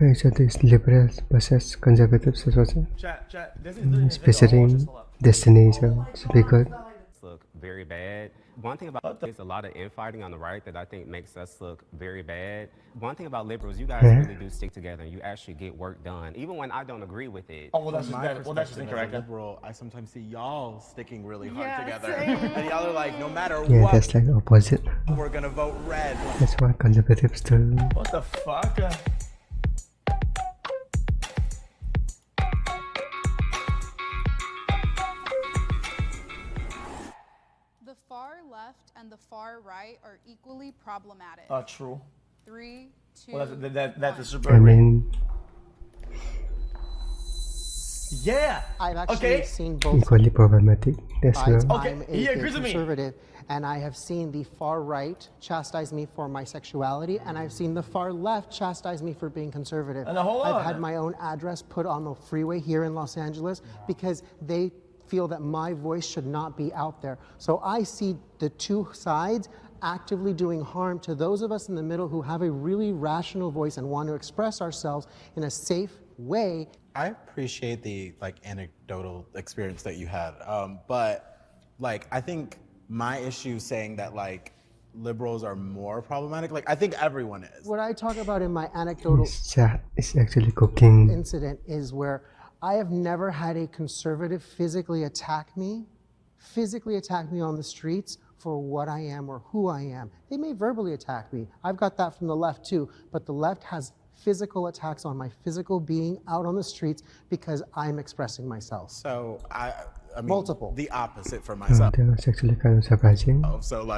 So these liberals versus conservatives is also specifying destiny, so it's be good. Look very bad. One thing about there's a lot of infighting on the right that I think makes us look very bad. One thing about liberals, you guys really do stick together and you actually get work done, even when I don't agree with it. Oh, well, that's just incorrect. Liberal, I sometimes see y'all sticking really hard together, and y'all are like, no matter Yeah, what, that's like opposite. we're gonna vote red. That's what conservatives do. What the fuck? The far left and the far right are equally problematic. True. 3, 2, Well, that's a 1. super. I mean, Yeah. I've actually seen both equally problematic. That's sides. not. Okay, I'm he a agrees with me. conservative, and I have seen the far right chastise me for my sexuality, and I've seen the far left chastise me for being conservative. And hold on. I've had my own address put on the freeway here in Los Angeles because they feel that my voice should not be out there. So I see the two sides actively doing harm to those of us in the middle who have a really rational voice and want to express ourselves in a safe way. I appreciate the anecdotal experience that you had, but I think my issue saying that liberals are more problematic. I think everyone is. What I talk about in my anecdotal It's actually cooking. incident is where I have never had a conservative physically attack me on the streets for what I am or who I am. They may verbally attack me. I've got that from the left too, but the left has physical attacks on my physical being out on the streets because I'm expressing myself. So I mean, Multiple. The opposite for myself. That was actually kind of surprising. So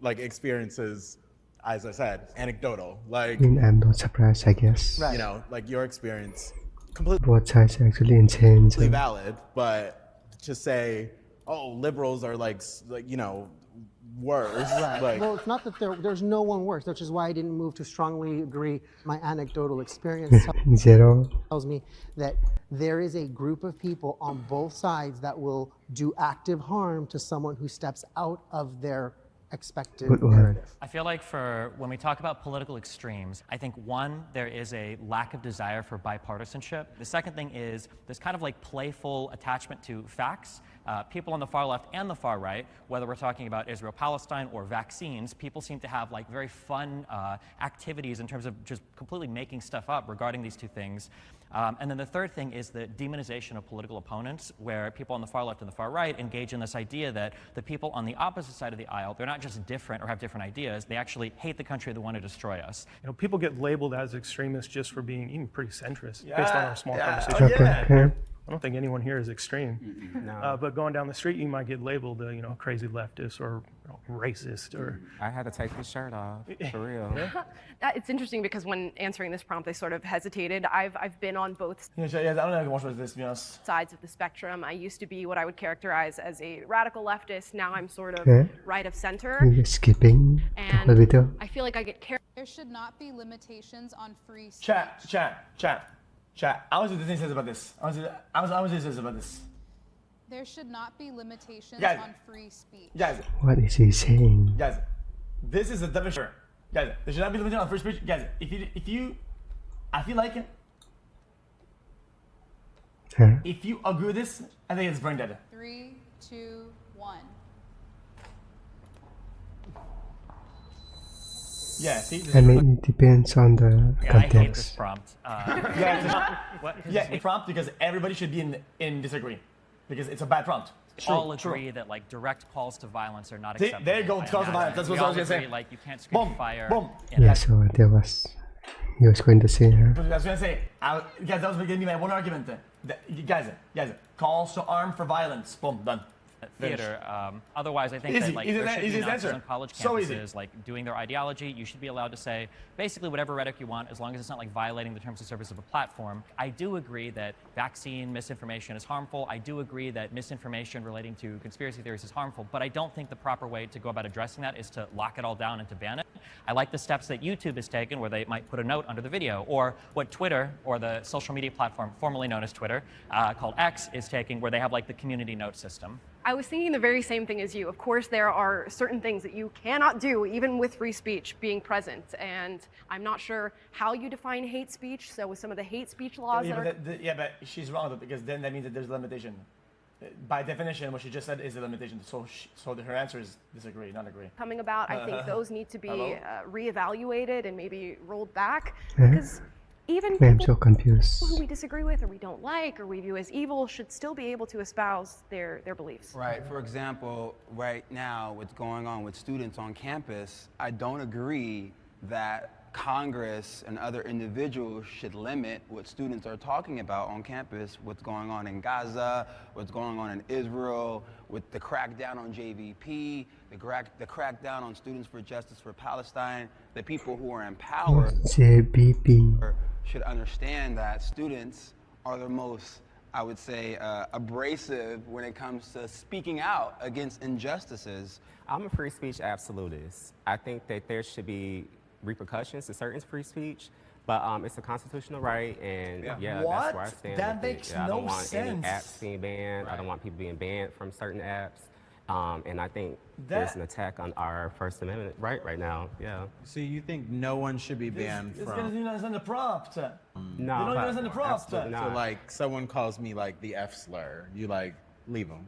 experiences, as I said, anecdotal. I mean, I'm not surprised, I guess. Right. Your experience, completely Both sides are actually insane. So. valid, but to say, oh, liberals are worse. Right. Well, it's not that there's no one worse, which is why I didn't move to strongly agree. My anecdotal experience Zero. tells me that there is a group of people on both sides that will do active harm to someone who steps out of their expected Good one. narrative. I feel like when we talk about political extremes, I think one, there is a lack of desire for bipartisanship. The second thing is this kind of playful attachment to facts. People on the far left and the far right, whether we're talking about Israel-Palestine or vaccines, people seem to have very fun activities in terms of just completely making stuff up regarding these two things. And then the third thing is the demonization of political opponents, where people on the far left and the far right engage in this idea that the people on the opposite side of the aisle, they're not just different or have different ideas, they actually hate the country, they want to destroy us. People get labeled as extremists just for being even pretty centrist based on our small conversation. Okay. I don't think anyone here is extreme. No. But going down the street, you might get labeled a crazy leftist or racist or... I had to take this shirt off, for real. It's interesting because when answering this prompt, I sort of hesitated. I've been on both I don't know if I can watch this, to be honest. sides of the spectrum. I used to be what I would characterize as a radical leftist. Now I'm sort of Yeah. right of center. You're skipping the whole And video. I feel like I get carried. There should not be limitations on free speech. Chat. I was what Disney says about this. I was says about this. There should not be limitations Guys. on free speech. Guys, What is he saying? this is a definition. Guys, there should not be limitation on free speech. Guys, I feel like it. Huh? If you agree with this, I think it's brain dead. 3, 2, 1. Yeah, see? I mean, it depends on the Yeah, I hate this context. prompt. It's prompt because everybody should be in disagree. Because it's a bad prompt. all agree that direct calls to violence are not See, acceptable. there you go, calls to violence. That's what I was gonna say. You can't scream Boom, fire. boom. Yeah, so there was... He was going to say, huh? I was gonna say, guys, that was gonna be my one argument. Guys, calls to arm for violence. Boom, done. Theater. Otherwise, I think Easy, that easy, there should be easy announcements answer. on college So easy. campuses, doing their ideology. You should be allowed to say basically whatever rhetoric you want, as long as it's not violating the terms of service of a platform. I do agree that vaccine misinformation is harmful. I do agree that misinformation relating to conspiracy theories is harmful. But I don't think the proper way to go about addressing that is to lock it all down and to ban it. I like the steps that YouTube has taken, where they might put a note under the video, or what Twitter, or the social media platform formerly known as Twitter, called X, is taking, where they have the community note system. I was thinking the very same thing as you. Of course, there are certain things that you cannot do, even with free speech being present. And I'm not sure how you define hate speech. So with some of the hate speech laws but she's wrong though, because then that means that there's a limitation. By definition, what she just said is a limitation. So her answer is disagree, not agree. coming about, I think those need to be reevaluated and maybe rolled back. Yeah. Because even I'm people so confused. who we disagree with or we don't like or we view as evil should still be able to espouse their beliefs. Right. For example, right now, what's going on with students on campus, I don't agree that Congress and other individuals should limit what students are talking about on campus, what's going on in Gaza, what's going on in Israel, with the crackdown on JVP, the crackdown on Students for Justice for Palestine. The people who are in power JBP. should understand that students are the most, I would say, abrasive when it comes to speaking out against injustices. I'm a free speech absolutist. I think that there should be repercussions to certain free speech, but it's a constitutional right, and that's where I stand. That with it. makes I don't no want any sense. apps being banned. I don't want people being banned from certain apps. And I think there's an attack on our First Amendment right now. Yeah. So you think no one should be banned It's from? gonna do nothing the prompt. No, They don't even understand the prompt. absolutely So not. like someone calls me like the F slur, you like leave them.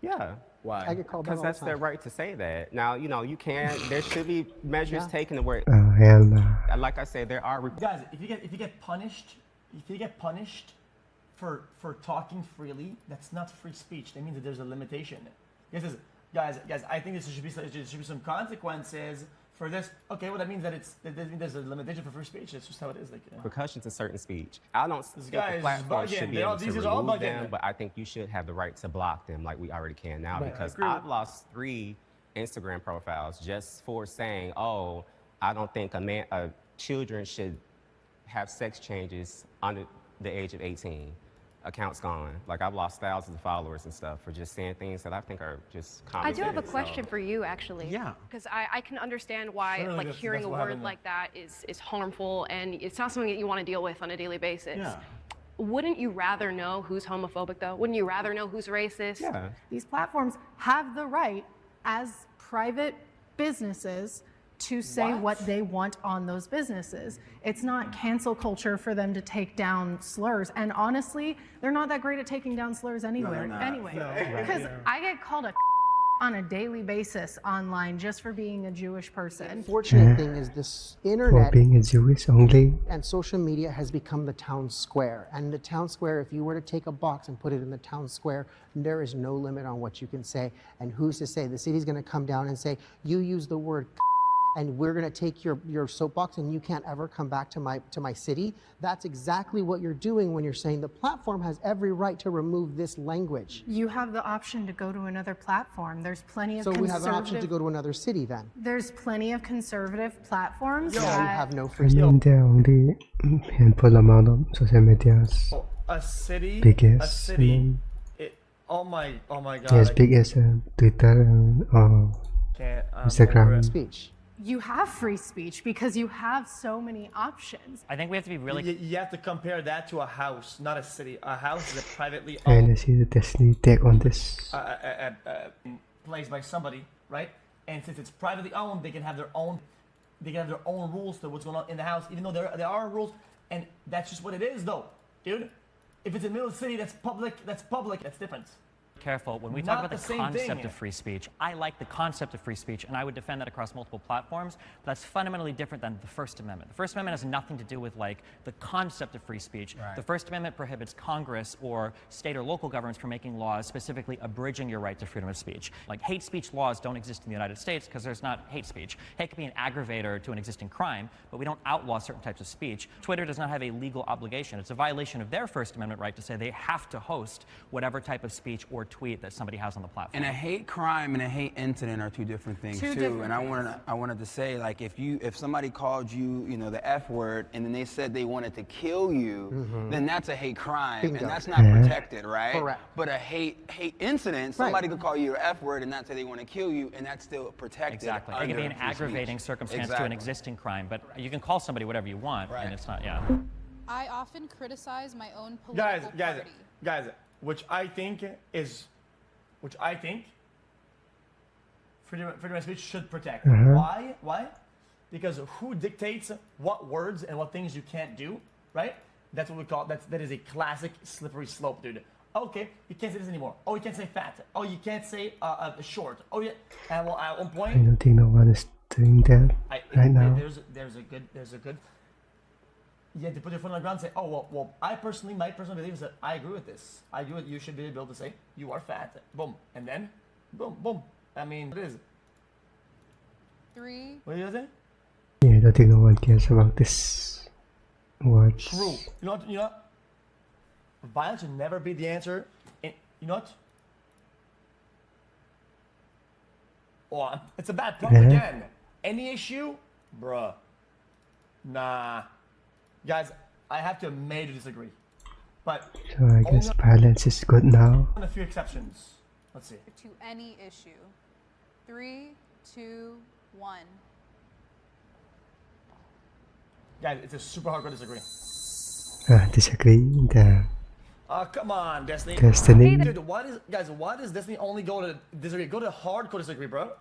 Yeah. Why? I get called that Because all that's the their time. right to say that. Now, you can. There should be measures taken to where, Hell no. like I said, there are. Guys, if you get punished for talking freely, that's not free speech. That means that there's a limitation. Guys, I think there should be some consequences for this. Okay, well that means that there's a limitation for free speech. That's just how it is. Like, Repercussions to certain speech. I don't think guy the is platform bugging. should be They're all- able to these are all remove bugging. them, but I think you should have the right to block them like we already can now, Right, I because agree with- I've lost 3 Instagram profiles just for saying, oh, I don't think children should have sex changes under the age of 18. Accounts gone. Like, I've lost thousands of followers and stuff for just saying things that I think are just common I do have a sense, question so. for you, actually. Yeah. Because I can understand why Surely like that's hearing a what word happened. like that is harmful, and it's not something that you want to deal with on a daily basis. Yeah. Wouldn't you rather know who's homophobic, though? Wouldn't you rather know who's racist? Yeah. These platforms have the right as private businesses to say what they want on those businesses. It's not cancel culture for them to take down slurs. And honestly, they're not that great at taking down slurs anywhere. Because I get called a on a daily basis online just for being a Jewish person. Unfortunate thing is this For internet being a Jewish only. and social media has become the town square. And the town square, if you were to take a box and put it in the town square, there is no limit on what you can say. And who's to say the city's going to come down and say, you use the word and we're going to take your soapbox and you can't ever come back to my city? That's exactly what you're doing when you're saying the platform has every right to remove this language. You have the option to go to another platform. There's plenty of So we conservative. have an option to go to another city then. There's plenty of conservative platforms So you that have no I free mean, there are only handful amount of social medias. a city, Biggest, oh my god. As big as Twitter or Instagram. speech. you have free speech because you have so many options. I think we have to be really You have to compare that to a house, not a city. A house is a privately And owned let's see the Destiny take on this. place by somebody, right? And since it's privately owned, they can have their own rules to what's going on in the house, even though there are rules, and that's just what it is, though, dude. If it's in the middle of the city, that's public. That's different. careful when we Not talk about the the same concept thing. of free speech. I like the concept of free speech, and I would defend that across multiple platforms, but that's fundamentally different than the First Amendment. The First Amendment has nothing to do with like the concept of free speech. Right. The First Amendment prohibits Congress or state or local governments from making laws specifically abridging your right to freedom of speech. Like hate speech laws don't exist in the United States because there's not hate speech. Hate can be an aggravator to an existing crime, but we don't outlaw certain types of speech. Twitter does not have a legal obligation. It's a violation of their First Amendment right to say they have to host whatever type of speech or tweet that somebody has on the platform. And a hate crime and a hate incident are two different things Two too. different And I wanted to say, like, if somebody called you, the F word, and then they said they wanted to kill you, then that's a hate crime, Bingo. and that's not protected, right? Correct. But a hate incident, somebody could call you an F word and not say they want to kill you, and that's still protected. Exactly. It can be an under free aggravating speech. circumstance to Exactly. an existing crime, but you can call somebody whatever you want, Right. and it's not, yeah. I often criticize my own political party. Guys, which I think is which I think freedom of speech should protect. Uh-huh. Why? Because who dictates what words and what things you can't do, right? That's what we call, that is a classic slippery slope, dude. Okay, you can't say this anymore. Oh, you can't say fat. Oh, you can't say short. Oh, yeah. And well, at one I point, don't think no one is doing that right now. there's a good. You have to put your foot on the ground and say, oh, well, my personal belief is that I agree with this. I agree with you should be able to say, you are fat. Boom. And then, boom. I mean, it is. 3. What do you say? Yeah, I don't think no one cares about this words. True. You know what? Violence should never be the answer. You know what? Oh, it's a bad prompt again. Any issue? Bruh. Nah. Guys, I have to majorly disagree. But So I guess violence is good now. a few exceptions. Let's see. To any issue. 3, 2, 1. Guys, it's a super hardcore disagree. Disagree. Come on, Destiny. Destiny. Dude, why does Destiny only go to disagree? Go to hardcore disagree, bro.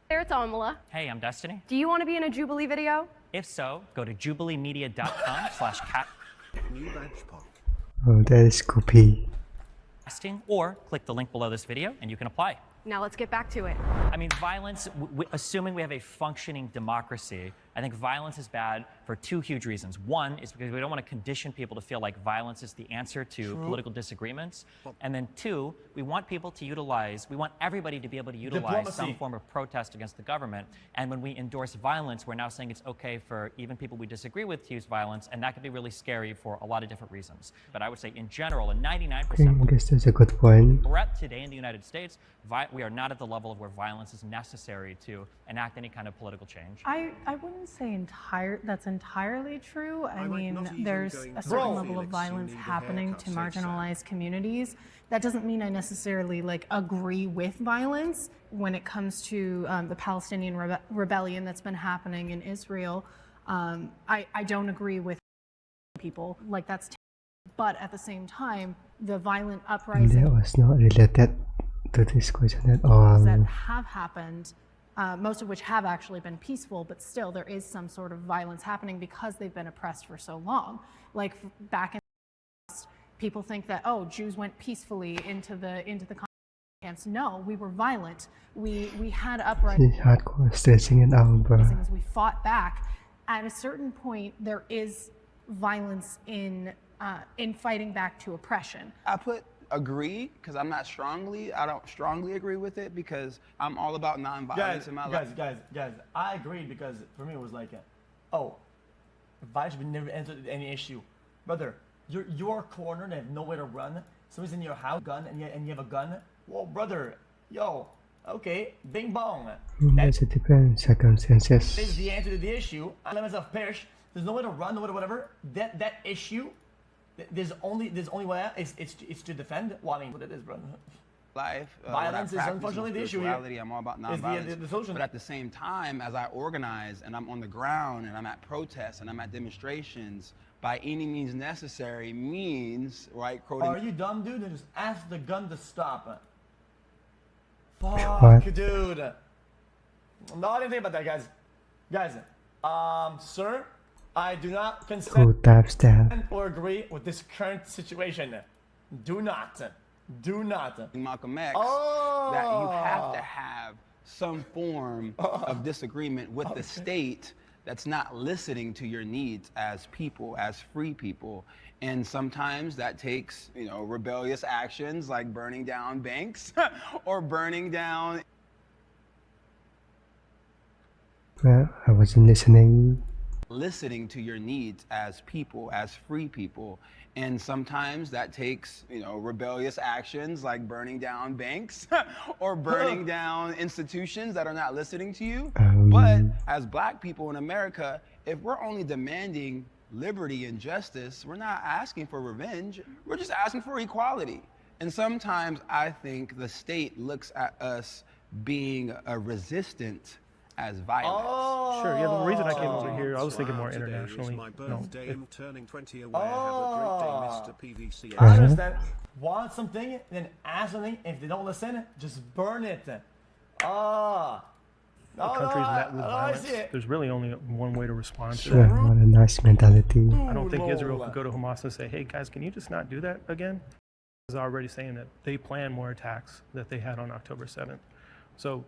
There, it's Amala. Hey, I'm Destiny. Do you want to be in a Jubilee video? If so, go to jubileemedia.com/cat. Oh, that is Goopy. Or click the link below this video and you can apply. Now let's get back to it. I mean, violence, assuming we have a functioning democracy, I think violence is bad for two huge reasons. One is because we don't want to condition people to feel like violence is the answer to political disagreements. And then two, we want people to we want everybody to be able to utilize some form of protest against the government. And when we endorse violence, we're now saying it's okay for even people we disagree with to use violence, and that can be really scary for a lot of different reasons. But I would say in general, 99%. I guess that's a good point. We're at today in the United States, we are not at the level of where violence is necessary to enact any kind of political change. I wouldn't say that's entirely true. I mean, there's a certain level of violence happening to marginalized communities. That doesn't mean I necessarily agree with violence when it comes to the Palestinian rebellion that's been happening in Israel. I don't agree with people that's. But at the same time, the violent uprising That was not related to this question at all. that have happened, most of which have actually been peaceful, but still there is some sort of violence happening because they've been oppressed for so long. Like back in the past, people think that, oh, Jews went peacefully into the camps. No, we were violent. We had uprisings. It's hardcore stressing it out, bro. We fought back. At a certain point, there is violence in fighting back to oppression. I put agree because I don't strongly agree with it because I'm all about nonviolence in my life. Guys, I agreed because for me it was like, violence should never enter any issue. Brother, you're cornered and have nowhere to run. Somebody's in your house, gun, and you have a gun. Well, brother, okay, bing bong. That's a different circumstances. Is the answer to the issue. I let myself perish. There's no way to run, no way to whatever. That issue. There's only way out. It's to defend. Well, I mean, what it is, bro. Life. Violence is unfortunately the issue here. I'm all about nonviolence. The solution. But at the same time, as I organize and I'm on the ground and I'm at protests and I'm at demonstrations, by any means necessary means, right? Are you dumb, dude? Then just ask the gun to stop. What? Fuck, dude. No, I didn't think about that, guys. Sir. I do not consent or agree with this current situation. Do not. Malcolm X, that you have to have some form of disagreement with the state that's not listening to your needs as people, as free people. And sometimes that takes, rebellious actions like burning down banks or burning down. Well, I wasn't listening. Listening to your needs as people, as free people. And sometimes that takes, rebellious actions like burning down banks or burning down institutions that are not listening to you. But as Black people in America, if we're only demanding liberty and justice, we're not asking for revenge. We're just asking for equality. And sometimes I think the state looks at us being a resistant as violence. Oh, Sure. Yeah. The reason I came over here, I was thinking more internationally. My No, birthday. if- I'm turning 20 away. Have a great day, Mr. PVC. I understand. Want something, then ask something. If they don't listen, just burn it. Oh. the country's met with I violence. see it. There's really only one way to respond to Sure, it. what a nice mentality. I don't think Israel could go to Hamas and say, hey guys, can you just not do that again? Is already saying that they plan more attacks that they had on October 7th. So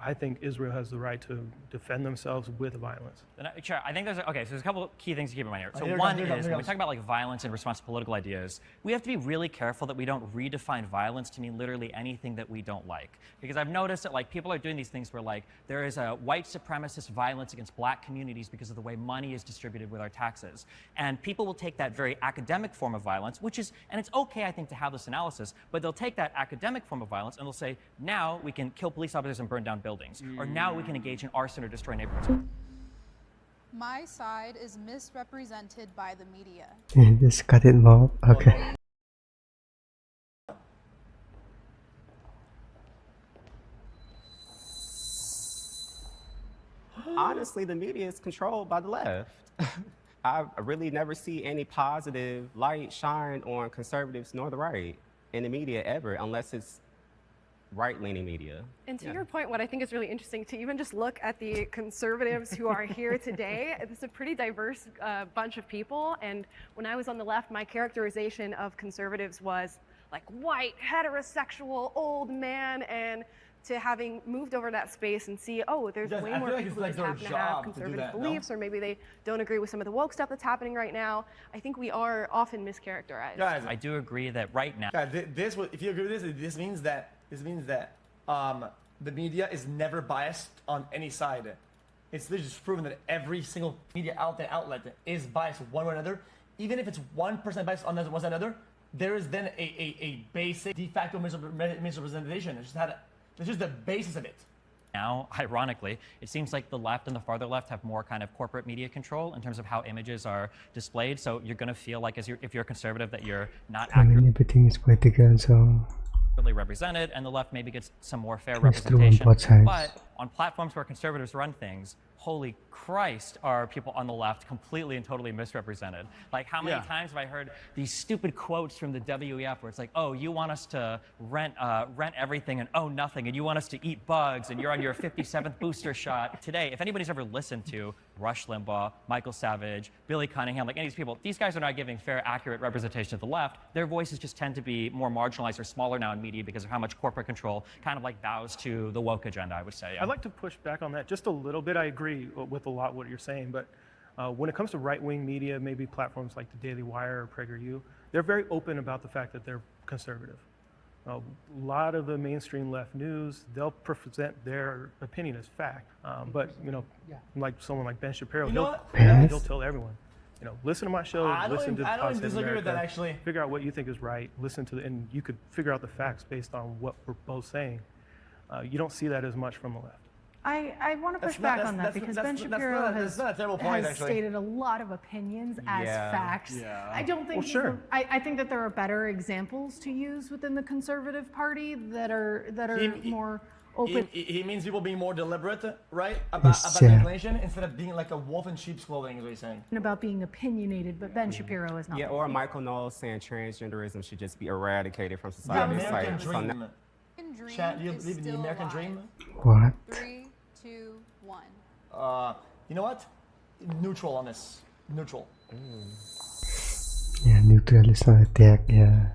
I think Israel has the right to defend themselves with violence. Sure, I think so there's a couple key things to keep in mind here. So Here one comes, is, when we talk about like violence in response to political ideas, we have to be really careful that we don't redefine violence to mean literally anything that we don't like. Because I've noticed that like people are doing these things where like there is a white supremacist violence against black communities because of the way money is distributed with our taxes. And people will take that very academic form of violence, which is, and it's okay I think to have this analysis, but they'll take that academic form of violence and they'll say, now we can kill police officers and burn down buildings. Or now we can engage in arson or destroy neighborhoods. My side is misrepresented by the media. Just cut it off. Okay. Honestly, the media is controlled by the left. I really never see any positive light shine on conservatives nor the right in the media ever, unless it's right-leaning media. And to your point, what I think is really interesting to even just look at the conservatives who are here today, it's a pretty diverse bunch of people. And when I was on the left, my characterization of conservatives was like white, heterosexual, old man, and to having moved over that space and see, oh, there's Yes, way I more feel like people it's who like just their happen to have job to do conservative that, no? beliefs, or maybe they don't agree with some of the woke stuff that's happening right now. I think we are often mischaracterized. Guys, I do agree that right now, this if you agree with this, this means that the media is never biased on any side. It's literally just proven that every single media outlet is biased one way or another. Even if it's 1% biased on one side or another, there is then a basic de facto misrepresentation. It's just the basis of it. now, ironically, it seems like the left and the farther left have more kind of corporate media control in terms of how images are displayed. So you're going to feel like, if you're a conservative, that you're not I mean, accurately everything is political, so represented, and the left maybe gets some more fair it's true on representation. both sides. But on platforms where conservatives run things, holy Christ, are people on the left completely and totally misrepresented. Like, how many times have I heard these stupid quotes from the WEF where it's like, oh, you want us to rent everything and own nothing, and you want us to eat bugs, and you're on your 57th booster shot. Today, if anybody's ever listened to Rush Limbaugh, Michael Savage, Billy Cunningham, like any of these people, these guys are not giving fair, accurate representation of the left. Their voices just tend to be more marginalized or smaller now in media because of how much corporate control kind of like bows to the woke agenda, I would say. I'd like to push back on that just a little bit. I agree with a lot what you're saying, but when it comes to right-wing media, maybe platforms like the Daily Wire or PragerU, they're very open about the fact that they're conservative. A lot of the mainstream left news, they'll present their opinion as fact. But, you know, like someone like Ben Shapiro, he'll tell everyone, you know, listen to my show, listen to I don't Pod Save disagree with that, America, actually. figure out what you think is right, listen to and you could figure out the facts based on what we're both saying. You don't see that as much from the left. I want to push back on that because Ben Shapiro has stated a lot of opinions as facts. Yeah. I don't think I think that there are better examples to use within the Conservative Party that are more open. He means people being more deliberate, right? About the inclination instead of being like a wolf in sheep's clothing, is what he's saying. About being opinionated, but Ben Shapiro is not. Yeah, or Michael Knowles saying transgenderism should just be eradicated from society. The American So dream. now- Dream Chat, do you is believe in the still American alive. dream? what? 3, 2, 1. You know what? Neutral on this. Neutral. Yeah, neutral is not attack. Yeah.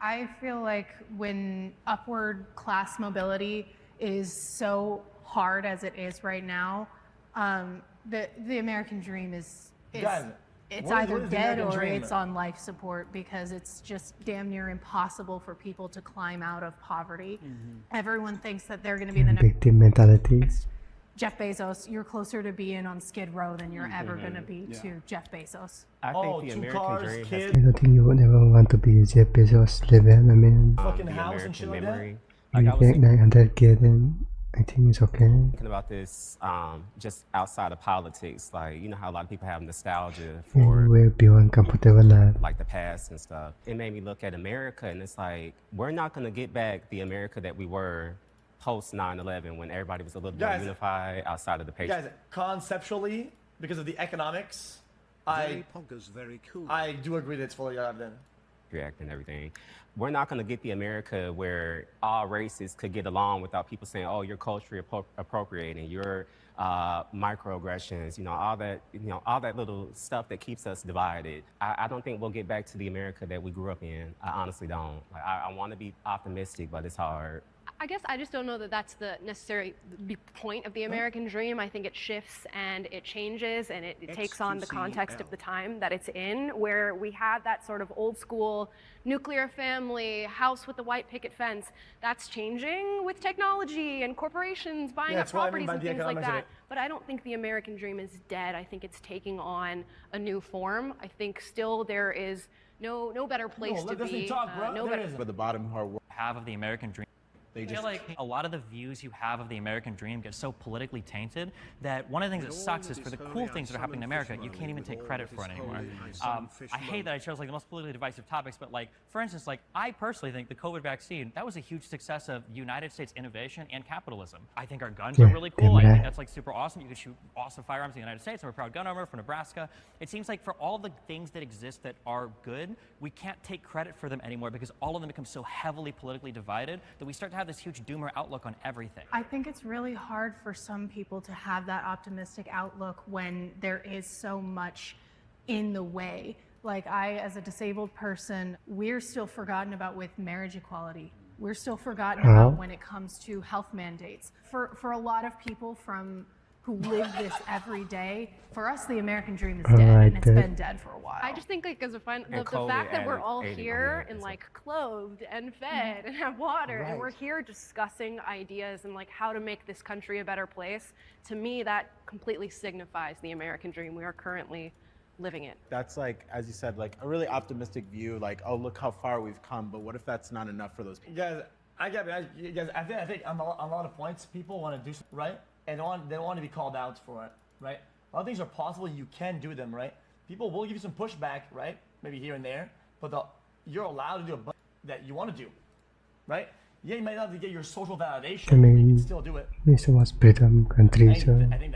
I feel like when upward class mobility is so hard as it is right now, the American dream is Guys, it's what either is the dead American or dream? it's on life support because it's just damn near impossible for people to climb out of poverty. Everyone thinks that they're going to be the Victim mentality. next Jeff Bezos. You're closer to being on Skid Row than you're ever going to be to Jeff Bezos. I think the 2 American cars, dream kids, I don't think you would ever want to be Jeff Bezos level. I mean, fucking the house American and shit like that. memory. you Like I was make thinking 900K, then I think it's okay. about this just outside of politics. Like, you know how a lot of people have nostalgia for Anywhere beyond comfortable life. like the past and stuff. It made me look at America, and it's like, we're not going to get back the America that we were post 9/11 when everybody was a little more unified outside of the patient. Guys, conceptually, because of the economics, Very Pogga's very cool. I do agree that it's fully then. React and everything. We're not going to get the America where all races could get along without people saying, "Oh, you're culturally appropriating, you're microaggressions," all that little stuff that keeps us divided. I don't think we'll get back to the America that we grew up in. I honestly don't. Like, I want to be optimistic, but it's hard. I guess I just don't know that that's the necessary point of the American dream. I think it shifts and it changes and it takes on the context of the time that it's in, where we have that sort of old school nuclear family, house with the white picket fence. That's changing with technology and corporations buying up properties and things like that. But I don't think the American dream is dead. I think it's taking on a new form. I think still there is no better place to be. But the bottom hard work Have of the American dream. I feel like a lot of the views you have of the American dream get so politically tainted that one of the things that sucks is for the cool things that are happening in America, you can't even take credit for it anymore. I hate that I chose like the most politically divisive topics, but like, for instance, like I personally think the COVID vaccine, that was a huge success of United States innovation and capitalism. I think our guns are really cool. I think that's like super awesome. You can shoot awesome firearms in the United States. I'm a proud gun owner from Nebraska. It seems like for all the things that exist that are good, we can't take credit for them anymore because all of them become so heavily politically divided that we start to have this huge doomer outlook on everything. I think it's really hard for some people to have that optimistic outlook when there is so much in the way. Like I, as a disabled person, we're still forgotten about with marriage equality. We're still forgotten about when it comes to health mandates. For a lot of people who live this every day, for us, the American dream is dead, and it's been dead for a while. I just think like as a the fact that we're all here and like clothed and fed and have water and we're here discussing ideas and like how to make this country a better place, to me that completely signifies the American dream we are currently living it. That's like, as you said, like a really optimistic view, like, oh, look how far we've come, but what if that's not enough for those people? Guys, I think on a lot of points, people want to do something, right? And they want to be called out for it, right? A lot of things are possible, you can do them, right? People will give you some pushback, right? Maybe here and there, but you're allowed to do a bunch that you want to do, right? Yeah, you might not have to get your social validation, but you can still do it. This was freedom country, so I think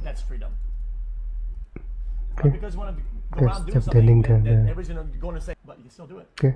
that's freedom. Because you want to go around doing something that everybody's going to say, but you can still do it. okay.